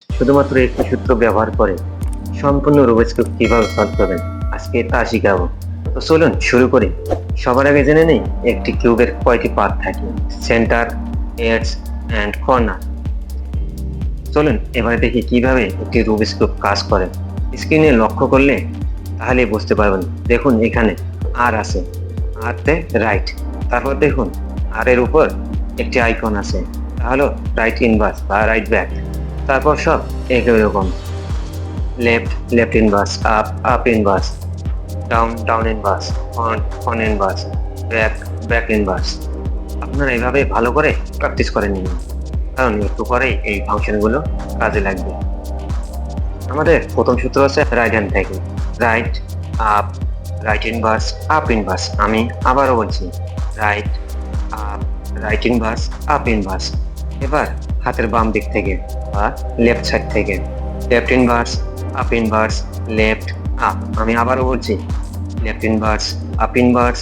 শুধুমাত্র একটি সূত্র ব্যবহার করে সম্পূর্ণ রুবিক্স কিউব কিভাবে সলভ করবেন আজকে তা শিখাবো। তো চলুন শুরু করি। সবার আগে জেনে নেই একটি কিউবের কয়টি পার্ট থাকে, সেন্টার, এডজ এন্ড কর্নার। চলুন এবারে দেখি কিভাবে একটি রুবিক্স কিউব কাজ করে। স্ক্রিনে লক্ষ্য করলে তাহলে বুঝতে পারবেন। দেখুন এখানে আর আছে, আরতে রাইট, তারপর দেখুন আর এর উপর একটি আইকন আছে, তাহলে রাইট ইনভার্স বা রাইট ব্যাক। তারপর সব একই রকম, left left inverse, up up inverse, down down inverse, front front inverse, back back inverse. আপনারা এইভাবে ভালো করে প্র্যাকটিস করে নিন, কারণ একটু পরেই এই ফাংশনগুলো কাজে লাগবে। আমাদের প্রথম সূত্র আছে রাইট হ্যান্ড থেকে, right up right inverse up inverse. আমি আবারও বলছি, right up right inverse up inverse. এবার হাতের বাম দিক থেকে বা লেফট সাইড থেকে, left inverse up inverse left up. আমি আবারও বলছি, left inverse up inverse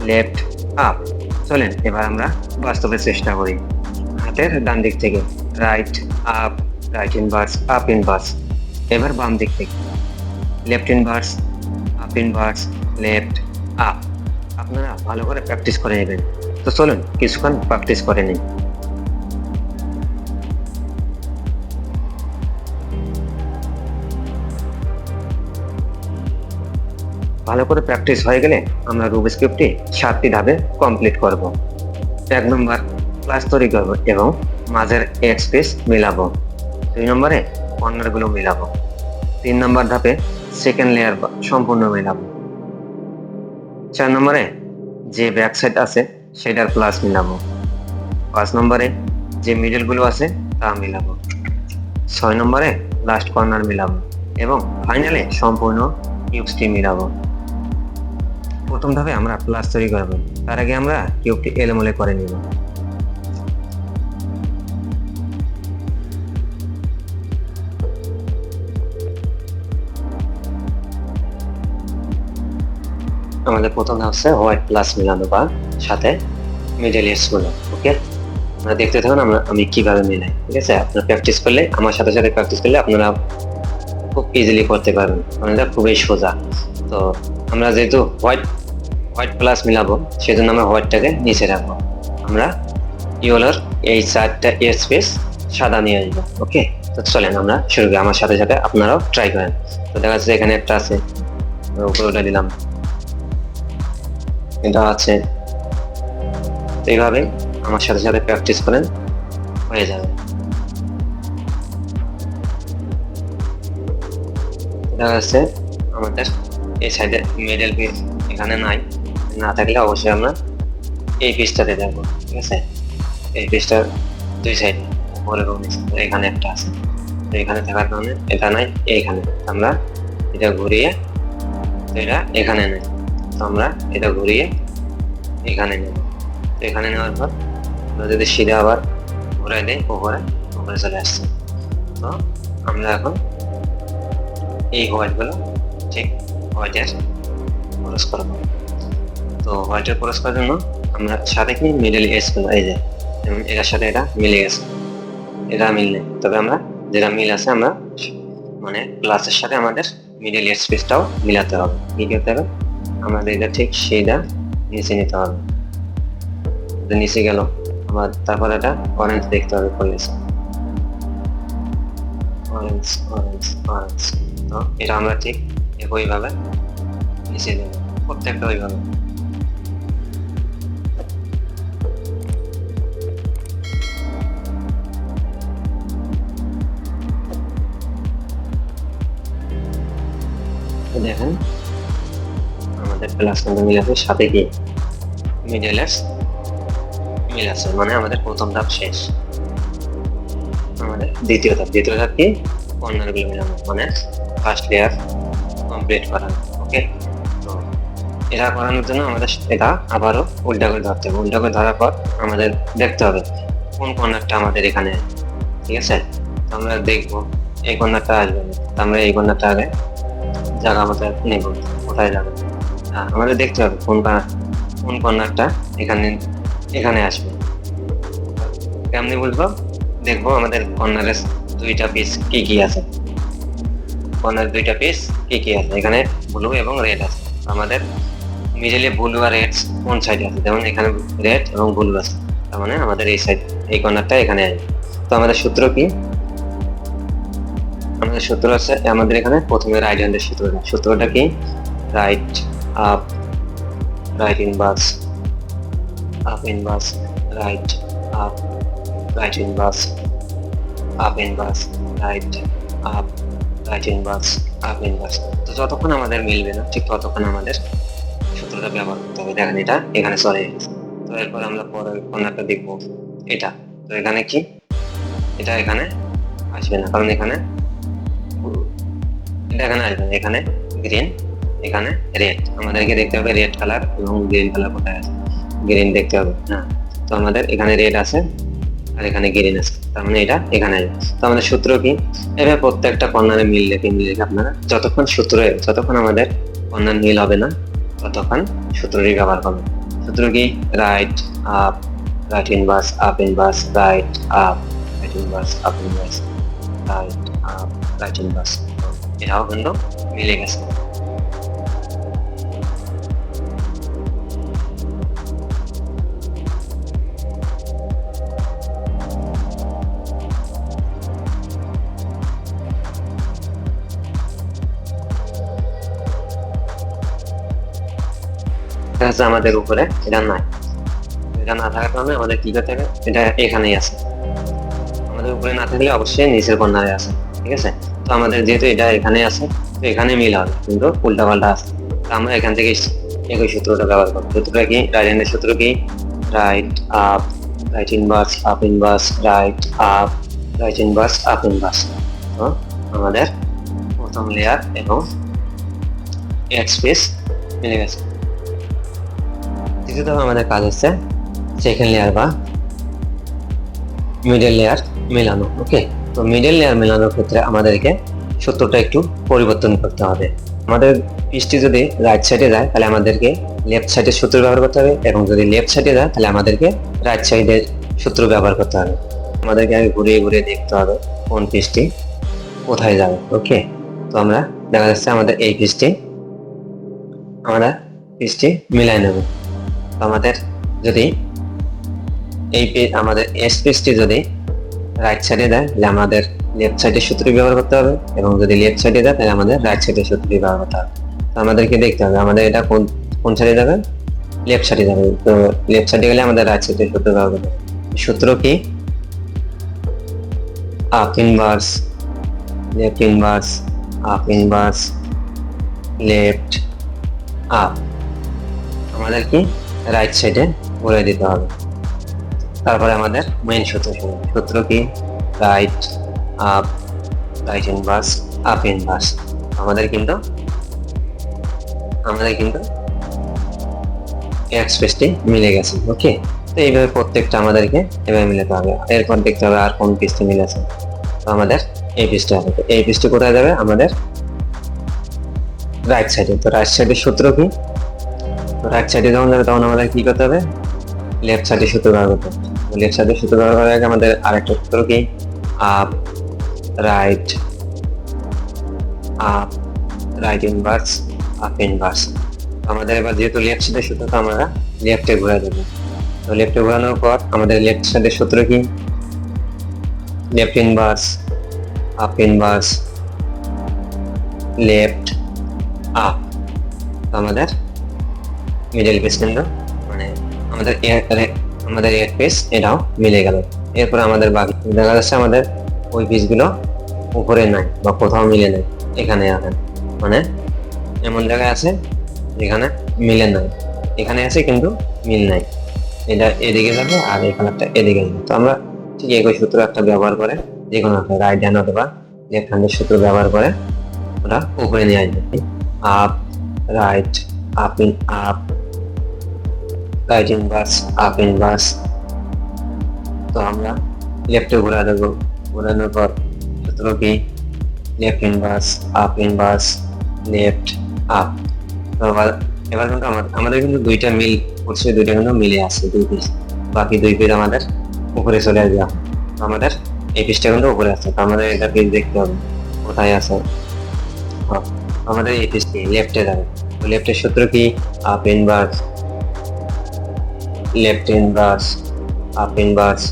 left up. চলেন এবার আমরা বাস্তবে চেষ্টা করি। হাতের ডান দিক থেকে right up right inverse up inverse. এবার বাম দিক থেকে left inverse up inverse left up. আপনারা ভালো করে প্র্যাকটিস করে নেবেন। তো চলুন কিছুক্ষণ প্র্যাকটিস করে নিন। ভালো করে প্র্যাকটিস হয়ে গেলে আমরা রুবিক্স কিউবটি 7টি ধাপে কমপ্লিট করব। 1 নম্বর ক্লাস তৈরি করব এবং মাঝের এক্স পিস মিলাবো। 2 নম্বরে কর্নারগুলো মিলাবো। 3 নম্বর ধাপে সেকেন্ড লেয়ার সম্পূর্ণ মিলাবো। 4 নম্বরে যে ব্যাক সাইড আছে সেটার প্লাস মিলাবো। 5 নম্বরে যে মিডল গুলো আছে তা মিলাবো। 6 নম্বরে লাস্ট কর্নার মিলাবো এবং ফাইনালে সম্পূর্ণ কিউবসটি মিলাবো। প্রথম ধাপে আমরা প্লাস তৈরি করব, তার আগে আমরা কিউবটি এলোমেলো করে নিব। আমাদের প্রথম ধাপ হচ্ছে হোয়াইট প্লাস মিলানো বা সাথে মিডল এজ গুলো। ওকে, আমরা দেখতে থাকুন আমি কিভাবে মিলাই। ঠিক আছে, আপনারা প্র্যাকটিস করলে, আমার সাথে সাথে প্র্যাকটিস করলে আপনারা খুব ইজিলি করতে পারবেন। এটা খুবই সোজা। তো আমরা যেহেতু হোয়াইট প্লাস মিলাবো, সেজন্য আমরা হোয়াইটটাকে নিচে রাখবো। আমরা ইয়েলোর এই 4টা এর স্পেস সাদা নিয়ে আসবো। ওকে, তো চলেন আমরা শুরু করি। আমার সাথে সাথে আপনারাও ট্রাই করেন। তো দেখা যাচ্ছে এখানে একটা আছে, উপরে উঠে দিলাম, এটা আছে। এইভাবে আমার সাথে সাথে প্র্যাকটিস করেন, হয়ে যাবে। দেখা যাচ্ছে আমাদের এই সাইডে মিডল পিস এখানে নাই, না থাকলে অবশ্যই আমরা এই পিসটাতে দেখবো। ঠিক আছে, এই পিসটার 2 সাইডে উপরে এবং নিচে এখানে একটা আছে, তো এখানে থাকার কারণে এটা নাই, এইখানে আমরা এটা ঘুরিয়ে, এটা এখানে নেই, তো আমরা এটা ঘুরিয়ে এখানে নেব। তো এখানে নেওয়ার পর আমরা যদি সিধা আবার ঘুরাই দিই, উপরে চলে আসছে। তো আমরা এখন এই হোয়াইটগুলো ঠিক হোয়াইটের ক্রস করবো। তো হোয়াইটের ক্রস করার জন্য আমরা সাথে কি মিডল এজ গুলো, এই যে এটার সাথে এটা মিলে গেছে, এটা মিললে তবে আমরা যেটা মিল আছে আমরা মানে প্লাসের সাথে আমাদের মিডল এজ স্পেসটাও মিলাতে হবে। কি করতে হবে, আমাদের এটা ঠিক সেইটা নিচে নিতে হবে। নিচে গেল আবার, তারপর এটা অরেঞ্জ দেখতে হবে কলেজ, অরেঞ্জ অরেঞ্জ অরেঞ্জ। তো এটা আমরা ঠিক একইভাবে নিচে দেব, প্রত্যেকটা ওইভাবে। দেখেন আমাদের প্লাস কিন্তু মিল আছে, সাথে কি মিডল এজ মিল আছে, মানে আমাদের প্রথম ধাপ শেষ। আমাদের দ্বিতীয় ধাপ কি কর্নার গুলো মিলানো, মানে ফার্স্ট লেয়ার কমপ্লিট করা। ওকে, তো এটা করানোর জন্য আমাদের এটা আবারও উল্টা করে ধরতে হবে। উল্টা করে ধরার পর আমাদের দেখতে হবে কোন কর্নারটা আমাদের এখানে। ঠিক আছে, তো আমরা দেখবো এই কর্নারটা আসবে না, তো আমরা এই কর্নারটা আগে জায়গা মতো নেব, কোথায় যাবে আমাদের দেখতে হবে কোন কর্নারটা এখানে আসবে। কেমনি বুঝবো, দেখবো আমাদের কর্নারের দুইটা পিস কি কি আছে, কর্নার দুইটা পিস কি কি আছে, এখানে ব্লু এবং রেড আছে। আমাদের মিডলে ব্লু আর রেড কোন সাইডে আছে, যেমন এখানে রেড এবং ব্লু আছে, তার মানে আমাদের এই সাইড এই কর্নারটা এখানে আসবে। তো আমাদের সূত্র কি, আমাদের সূত্র আছে আমাদের এখানে প্রথমে রাইট হ্যান্ডের সূত্রটা কি, right up, right inverse, up inverse, right up, right inverse, up inverse, right up, right inverse, up inverse. তো যতক্ষণ আমাদের মিলবে না ঠিক ততক্ষণ আমাদের সূত্রটা ব্যবহার করতে হবে। দেখেন এটা এখানে চলে গেছে। তো এরপর আমরা পরের কর্নারটা দেখবো এটা। তো এখানে কি, এটা এখানে আসবে না, কারণ এখানে এটা এখানে আসবে না, এখানে গ্রিন, এখানে রেড। আমাদেরকে দেখতে হবে রেড কালার এবং গ্রিন কালার কোথায় আছে, গ্রিন দেখতে হবে। হ্যাঁ, তো আমাদের এখানে রেড আছে আর এখানে গ্রিন আছে, তার মানে এটা এখানে আসবে। তো আমাদের সূত্র কি, এভাবে প্রত্যেকটা কর্নারে মিল রেখে আপনারা যতক্ষণ আমাদের কর্নার মিল হবে না ততক্ষণ সূত্রটি ব্যবহার করবেন। সূত্র কি, right up, right inverse, up inverse, right up, right inverse, up inverse, right up, right inverse. এটাও কিন্তু মিলে গেছে। আমাদের উপরে এটা নাই, এটা না থাকার কারণে আমাদের কি করতে হবে, এটা এখানেই আছে। আমাদের উপরে না থাকলে অবশ্যই নিচের কর্নারে আছে, ঠিক আছে। তো আমাদের যেহেতু এটা এখানে আছে, তো এখানে মিল হবে, কিন্তু উল্টা পাল্টা আছে। তো আমরা এখান থেকে একই সূত্রটা ব্যবহার করবো। সূত্রটা কি, রাইট হ্যান্ডের সূত্র কি, right up, right inverse, up inverse, right up, right inverse, up inverse. তো আমাদের প্রথম লেয়ার এবং এক স্পেস মিলে গেছে। দ্বিতীয়ত আমাদের কাজ হচ্ছে সেকেন্ড লেয়ার বা মিডল লেয়ার মেলানো। ওকে, তো মিডল লেয়ার মেলানোর ক্ষেত্রে আমাদেরকে সূত্রটা একটু পরিবর্তন করতে হবে। আমাদের পিসটি যদি রাইট সাইডে যায় তাহলে আমাদেরকে লেফট সাইডের সূত্র ব্যবহার করতে হবে, এবং যদি লেফট সাইডে যায় তাহলে আমাদেরকে রাইট সাইডের সূত্র ব্যবহার করতে হবে। আমাদেরকে আগে ঘুরিয়ে ঘুরিয়ে দেখতে হবে কোন পিসটি কোথায় যাবে। ওকে, তো আমরা দেখা যাচ্ছে আমাদের এই পিসটি মিলাই নেব। আমাদের যদি আমাদের এস পিসটি যদি রাইট সাইডে দেয় তাহলে আমাদের লেফট সাইডের সূত্র ব্যবহার করতে হবে, এবং যদি লেফট সাইডে দেয় তাহলে আমাদের রাইট সাইডের সূত্র ব্যবহার করতে হবে। তো আমাদেরকে দেখতে হবে আমাদের এটা কোন সাইডে যাবে, লেফট সাইডে যাবে। তো লেফট সাইডে গেলে আমাদের রাইট সাইডের সূত্র ব্যবহার করতে হবে। সূত্র কি, up inverse, left inverse, up inverse, left up. আমাদের কি রাইট সাইডে ঘুরে দিতে হবে। তারপরে আমাদের মেইন সূত্র কি, right up, right inverse, up inverse. আমাদের কিন্তু এক স্পেসটি মিলে গেছে। ওকে, তো এইভাবে প্রত্যেকটা আমাদেরকে এভাবে মিলাতে হবে। এরপর দেখতে হবে আর কোন পিসটি মিলেছে। তো আমাদের এই পিসটা হবে। এই পিসটি কোথায় যাবে, আমাদের রাইট সাইডে। তো রাইট সাইডের সূত্র কি, তো রাইট সাইডে যখন যাবে তখন আমাদের কি করতে হবে, লেফট সাইডের সূত্র ব্যবহার করতে হবে। লেফট সাইডের সূত্র ব্যবহার করার আগে আমাদের আরেকটা সূত্র কি, up, right up, right inverse, up inverse. আমাদের এবার যেহেতু লেফট সাইডের সূত্র, তো আমরা লেফটে ঘুরে দেবো। তো লেফটে ঘোরানোর পর আমাদের লেফট সাইডের সূত্র কি, left inverse, up inverse, left up. আমাদের মিডল পিস কিন্তু মানে আমাদের এক পিস এটাও মিলে গেল। এরপর আমাদের বাকি দেখা যাচ্ছে আমাদের ওই পিসগুলো উপরে নাই বা কোথাও মিলে নাই, এখানে আছে, মানে এমন জায়গায় আছে যেখানে মিলে নাই, এখানে আছে কিন্তু মিল নাই। এটা এদিকে যাবে আর এই কালারটা এদিকে যাবে। তো আমরা ঠিক একই সূত্র একটা ব্যবহার করে, যে কোনো একটা রাইট হ্যান্ড অথবা লেফট হ্যান্ডের সূত্র ব্যবহার করে ওটা উপরে নিয়ে আসবে। Up, right, up, up, right inverse, up inverse. তো আমরা লেফটে ঘোরা দেবো। ঘোরানোর পর সূত্র কি, left inverse, up inverse, left up. তো এবার কিন্তু আমাদের কিন্তু দুইটা মিল করছে, দুইটা কিন্তু মিলে আসছে দুই পিস। বাকি দুই পিস আমাদের উপরে চলে আসবে। আমাদের এই পিসটা কিন্তু উপরে আছে, তো আমাদের এটা পিস দেখতে হবে কোথায় আছে। আমাদের এই পিসটি লেফটে যাবে, তো লেফটের সূত্র কি? Up inverse, left inverse, up inverse,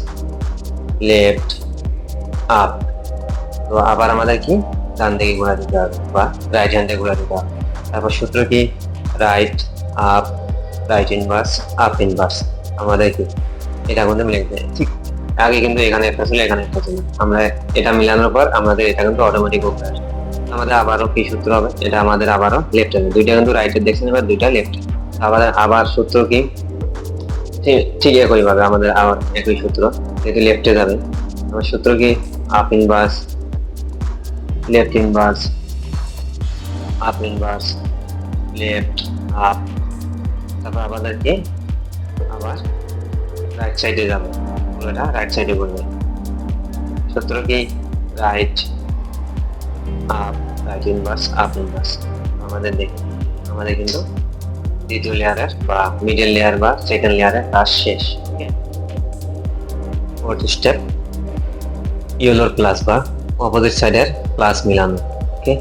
left up. তো আবার আমাদের কি ডান দিকে ঘোরা দিতে হবে বা রাইট হ্যান্ডে ঘোরা দিতে হবে। তারপর সূত্র কি? Right up, right inverse, up inverse. আমাদের কি এটা কিন্তু লিখবে ঠিক আগে কিন্তু এখানে একটা ছিল, এখানে একটা ছিল, আমরা এটা মিলানোর পর আমাদের এটা কিন্তু অটোমেটিক উপরে আসবে। আমাদের আবারও কি সূত্র হবে? এটা আমাদের আবারও লেফট হ্যান্ড, দুইটা কিন্তু রাইটের দেখছেন, এবার দুইটা লেফট। আবার সূত্র কি? ঠিক একই ভাবে আমাদের আবার একই সূত্র, যেহেতু লেফটে যাবে। আমার সূত্র কি? Up inverse, left inverse, up inverse, left up. তারপর আমাদের কি আবার রাইট সাইডে যাবে, পুরোটা রাইট সাইডে করবে। সূত্র কি? Right up, right inverse, up inverse. আমাদের দেখি আমাদের কিন্তু দ্বিতীয় লেয়ারের বা মিডল লেয়ার বা সেকেন্ড লেয়ারের কাজ শেষ। ওকে, ফোর্থ স্টেপ ইয়েলোর প্লাস বা অপোজিট সাইডের প্লাস মিলানো। ওকে,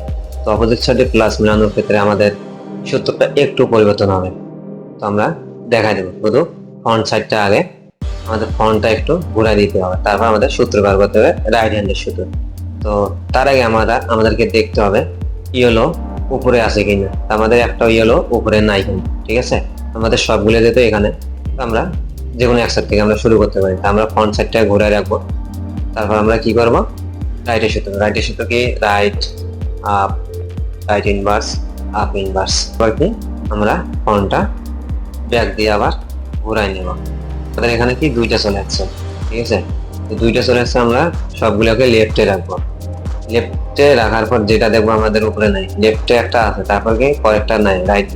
তো অপোজিট সাইডে প্লাস মিলানোর ক্ষেত্রে আমাদের সূত্রটা একটু পরিবর্তন হবে, তো আমরা দেখাই দেবো। শুধু ফ্রন্ট সাইডটা আগে আমাদের ফ্রন্টটা একটু ঘুরাই দিতে হবে, তারপর আমাদের সূত্র বার করতে হবে রাইট হ্যান্ডের সূত্র। তো তার আগে আমাদেরকে দেখতে হবে ইয়েলো উপরে আছে কিনা। আমাদের একটা ইয়েলো উপরে নাই কিন্তু, ঠিক আছে? আমাদের সবগুলো যেতে এখানে, আমরা যে কোনো এক সাইড থেকে আমরা শুরু করতে পারি। আমরা ফ্রন্ট সাইডটা ঘুরে রাখবো, তারপর আমরা কি করবো? রাইটের সূত্র কি? Right up, right inverse, up inverse. এবার কি আমরা ফ্রন্টটা ব্যাক দিয়ে আবার ঘুরাই নেব। আমাদের এখানে কি দুইটা চলে আসছে, ঠিক আছে? দুইটা চলে আসছে, আমরা সবগুলোকে লেফটে রাখবো। লেফটে রাখার পর যেটা দেখবো আমাদের উপরে নাই, লেফটে একটা আছে, তারপর কি পরেরটা নাই, রাইট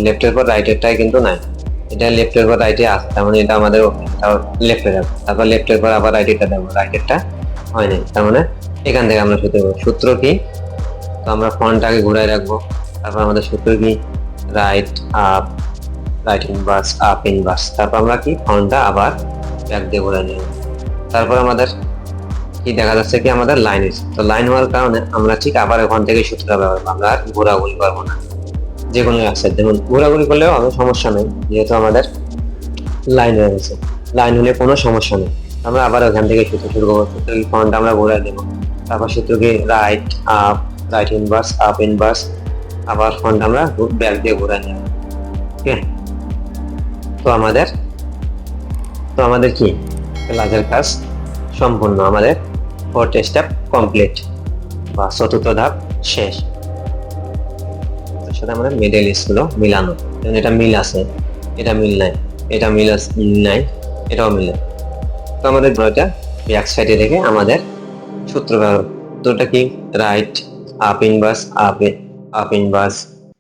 লেফটের পর রাইটেরটাই কিন্তু নাই, এটা লেফটের পর রাইটে আছে, তার মানে এটা আমাদের লেফটে রাখবো। তারপর লেফটের পর আবার রাইটেরটা দেখবো, রাইটেরটা হয় নাই, তার মানে এখান থেকে আমরা সূত্র কি? তো আমরা ফ্রন্টটাকে ঘুরাই রাখবো। তারপর আমাদের সূত্র কি? Right up, right inverse, up inverse. তারপর আমরা কি ফ্রন্টটা আবার ব্যাক দিয়ে ঘুরাই নেব। তারপর আমাদের কি দেখা যাচ্ছে কি আমাদের লাইন হয়েছে, তো লাইন হওয়ার কারণে আমরা ঠিক আবার ওখান থেকে সূত্রটা ব্যবহার করবো, আমরা আর ঘোরাঘুরি করবো না। যে কোনো এক সাইড যেমন ঘোরাঘুরি করলেও কোনো সমস্যা নেই, যেহেতু আমাদের লাইন হয়ে গেছে, লাইন হলে কোনো সমস্যা নেই। আমরা আবার ওখান থেকে সূত্র শুরু করবো, সূত্র কি? ফ্রন্টটা আমরা ঘুরাই দেবো। তারপর সূত্র কি? Right up, right inverse, up inverse. আবার ফ্রন্ট আমরা ব্যাক দিয়ে ঘুরাই নেব। ওকে, তো আমাদের কি লাজের কাজ সম্পূর্ণ, আমাদের ফোর্থ স্টেপ কমপ্লিট বা চতুর্থ ধাপ শেষ। তার সাথে আমাদের মিডল গুলো মিলানো, যেমন এটা মিল আছে, এটা মিল নাই, এটা মিল নাই, এটাও মিল নাই। তো আমাদের এটা ব্যাক সাইডে রেখে আমাদের সূত্রটা কি? Right up inverse, up inverse,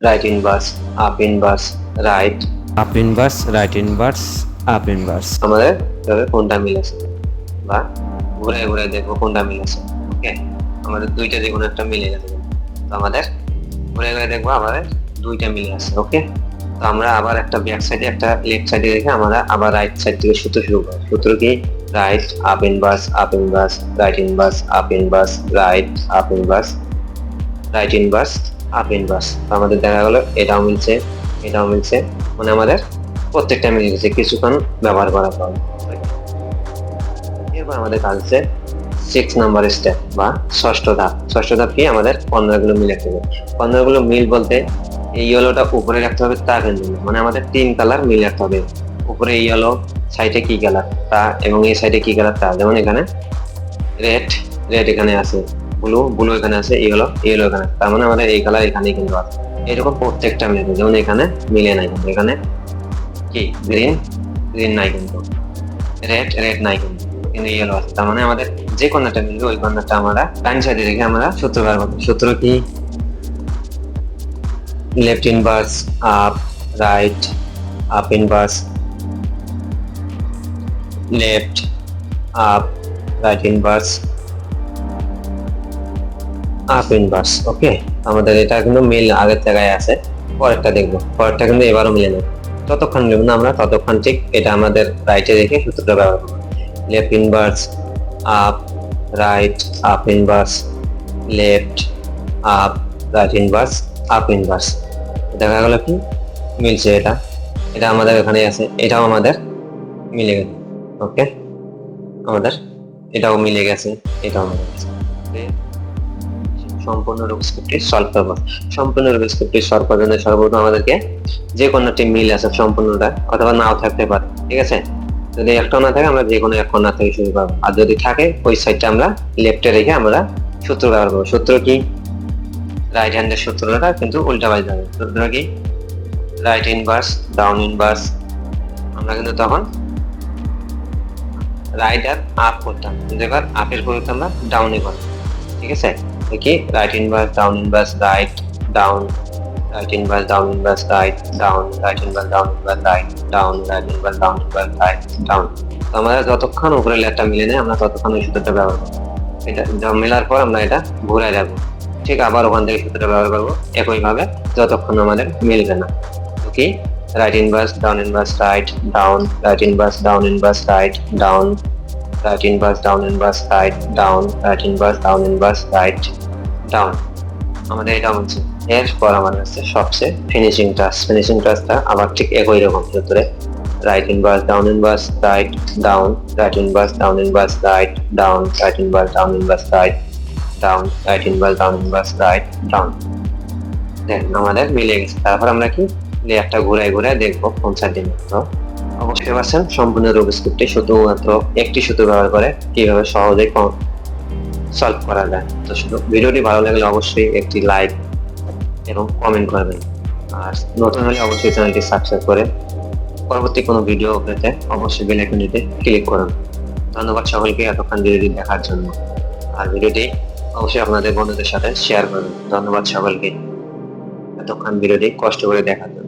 right inverse, up inverse, right up inverse, right inverse, up inverse. আমাদের কোনটা মিল আছে বা ঘুরে ঘুরে দেখবো কোনটা মিল আছে। ওকে, আমাদের দুইটা যে কোনো একটা মিলে গেছে, তো আমাদের ঘুরে ঘুরে দেখবো আমাদের দুইটা মিলে আছে। ওকে, তো আমরা আবার একটা ব্যাক সাইডে একটা লেফট সাইডে রেখে আমরা আবার রাইট সাইড থেকে সূত্র শুরু করব। সূত্র কি? Right up inverse, up inverse, right inverse, up inverse, right up inverse, right inverse, up inverse. আমাদের দেখা গেলো এটাও মিলছে, এটাও মিলছে, মানে আমাদের প্রত্যেকটা মিলে গেছে কিছুক্ষণ ব্যবহার করার পর। এরপর আমাদের কাজ হচ্ছে 6 নাম্বার স্টেপ বা ষষ্ঠ ধাপ। ষষ্ঠ ধাপ কি? আমাদের 15 গুলো মিল রাখতে হবে। 15 গুলো মিল বলতে এই ইয়েলোটা উপরে রাখতে হবে তা কিন্তু না, মানে আমাদের 3 কালার মিল রাখতে হবে। উপরে ইয়েলো, সাইডে কি কালার তা, এবং এই সাইডে কি কালার তা। যেমন এখানে রেড, রেড এখানে আছে, ব্লু, ব্লু এখানে আছে, ইয়েলো, ইয়েলো এখানে, তার মানে আমাদের এই কালার এখানে কিন্তু আছে। এরকম প্রত্যেকটা মিলে, যেমন এখানে মিলে নাই কিন্তু, এখানে কি গ্রিন, গ্রিন নাই কিন্তু, রেড, রেড নাই কিন্তু, কিন্তু ইয়েলো আছে, তার মানে আমাদের যে কর্নারটা মিলবে ওই কর্নারটা আমরা ডান সাইডে রেখে আমরা সূত্র বার করব। সূত্র কি? Left inverse, up, right, up inverse, left up, right inverse, up inverse. Okay, আমাদের এটা কিন্তু মিল আগের জায়গায় আছে। পরেরটা দেখবো, পরেরটা কিন্তু এবারও মিলে নেই। যতক্ষণ নেব না আমরা ততক্ষণ ঠিক এটা আমাদের রাইটে রেখে সূত্রটা ব্যবহার করবো। Left inverse, up, right up inverse, left up, right inverse, up inverse. দেখা গেল কি মিলছে, এটা এটা আমাদের এখানে আছে, এটাও আমাদের মিলে গেছে। ওকে, আমাদের এটাও মিলে গেছে, এটাও মিলে গেছে। সম্পূর্ণ রুবিক স্ক্রিপ্টটি সলভ করব। সম্পূর্ণ রুবিক স্ক্রিপ্টটি সলভ করার জন্য সর্বপ্রথম আমাদেরকে যে কোনোটি মিল আছে সম্পূর্ণটা, অথবা নাও থাকতে পারে, ঠিক আছে। যদি একটাও না থাকে আমরা যে কোনো এক কর্নার থেকে শুরু করবো, আর যদি থাকে ওই সাইডটা আমরা লেফটে রেখে আমরা সূত্র ব্যবহার করবো। সূত্র কি? রাইট হ্যান্ডের সূত্রটা কিন্তু উল্টা পাল্টা হবে। সূত্র কি? Right inverse, down inverse. আমরা কিন্তু তখন রাইট আর আপ করতাম, কিন্তু এবার আপের পরিবর্তে আমরা ডাউনে করতাম, ঠিক আছে। কি right inverse, down inverse, write down, right inverse, down inverse, write down, right inverse, down inverse, write down, right inverse, down inverse, write down. তো আমরা যতক্ষণ উপরে লেয়ারটা মিলে নেই আমরা ততক্ষণ ওই সূত্রটা ব্যবহার করবো। এটা মেলার পর আমরা এটা ঘুরে যাবো, ঠিক আবার ওখান থেকে সূত্রটা ব্যবহার করবো একইভাবে যতক্ষণ আমাদের মিলবে না। তো কি right inverse, down inverse, write down, right inverse, down inverse, write down, right inverse, down inverse, write down, right inverse, down inverse, write down. আমাদের এটা হচ্ছে। এরপর আমাদের হচ্ছে সবচেয়ে ফিনিশিং টাচ। ফিনিশিং টাচটা আবার ঠিক একই রকম সূত্রে right inverse, down inverse, write down, right inverse, down inverse, write down, right inverse, down inverse, write down, right inverse, down inverse, write down. দেখেন আমাদের মিলে গেছে। তারপর আমরা কি লেয়ারটা ঘুরাই ঘুরাই দেখবো কোন সাইডে মিলতো। অবশ্যই পাচ্ছেন সম্পূর্ণ রুবিক স্ক্রিপ্টে শুধুমাত্র একটি সূত্র ব্যবহার করে কিভাবে সহজেই সলভ করা যায়। তো শুধু ভিডিওটি ভালো লাগলে অবশ্যই একটি লাইক এবং কমেন্ট করবেন, আর নতুন হলে অবশ্যই চ্যানেলটি সাবস্ক্রাইব করে পরবর্তী কোনো ভিডিও পেতে অবশ্যই বেল আইকনটিতে ক্লিক করুন। ধন্যবাদ সকলকে এতক্ষণ ভিডিওটি দেখার জন্য, আর ভিডিওটি অবশ্যই আপনাদের বন্ধুদের সাথে শেয়ার করুন। ধন্যবাদ সকলকে এতক্ষণ ভিডিওটি কষ্ট করে দেখার জন্য।